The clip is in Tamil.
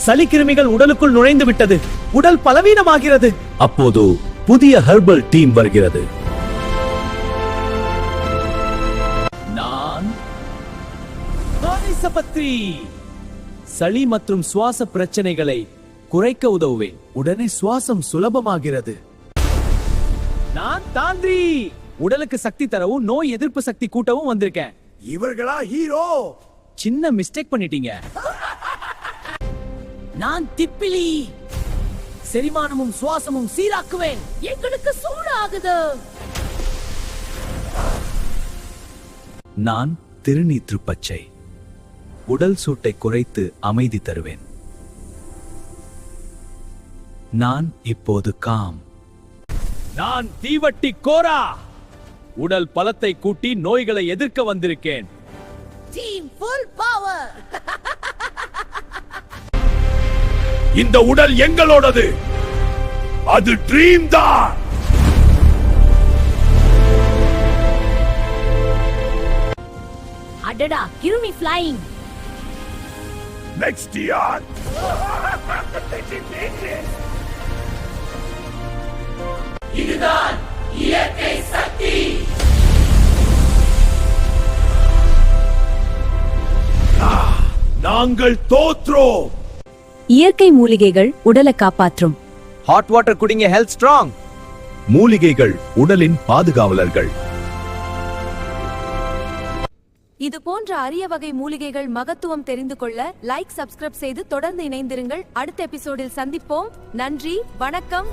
சளி கிருமிகள் உடலுக்குள் நுழைந்து விட்டது. உடல் பலவீனமாகிறது. அப்போது புதிய ஹெர்பல் டீம் வருகிறது. நான் ஆனிசபத்ரி. சளி மற்றும் சுவாச பிரச்சனைகளை குறைக்க உதவுவேன். உடனே சுவாசம் சுலபமாகிறது. நான் தாந்திரி. உடலுக்கு சக்தி தரவும் நோய் எதிர்ப்பு சக்தி கூட்டவும் வந்திருக்கேன். இவர்களா ஹீரோ? சின்ன மிஸ்டேக் பண்ணிட்டீங்க. நான் திப்பிலி. செரிமானமும் சுவாசமும் சீராக்குவேன். எங்களுக்கு சூடாகுது. நான் திருநீற்று பச்சை. உடல் சூட்டை குறைத்து அமைதி தருவேன். நான் இப்போது காம். நான் தீவட்டி கோரா. உடல் பலத்தை கூட்டி நோய்களை எதிர்க்க வந்திருக்கேன். Team full power. இந்த உடல் எங்களோடது. அது ட்ரீம் தான். அடடா, கிருமி ஃப்ளைங். நெக்ஸ்ட் யார்? இதுதான் இயற்கை சக்தி. நாங்கள் தோற்றோம். இயற்கை மூலிகைகள் உடலை காப்பாற்றும். ஹாட் வாட்டர் குடிங்க, ஹெல்த் ஸ்ட்ராங். மூலிகைகள் உடலின் பாதுகாவலர்கள். இது போன்ற அரிய வகை மூலிகைகள் மகத்துவம் தெரிந்து கொள்ள லைக், சப்ஸ்கிரைப் செய்து தொடர்ந்து இணைந்திருங்கள். அடுத்த எபிசோடில் சந்திப்போம். நன்றி, வணக்கம்.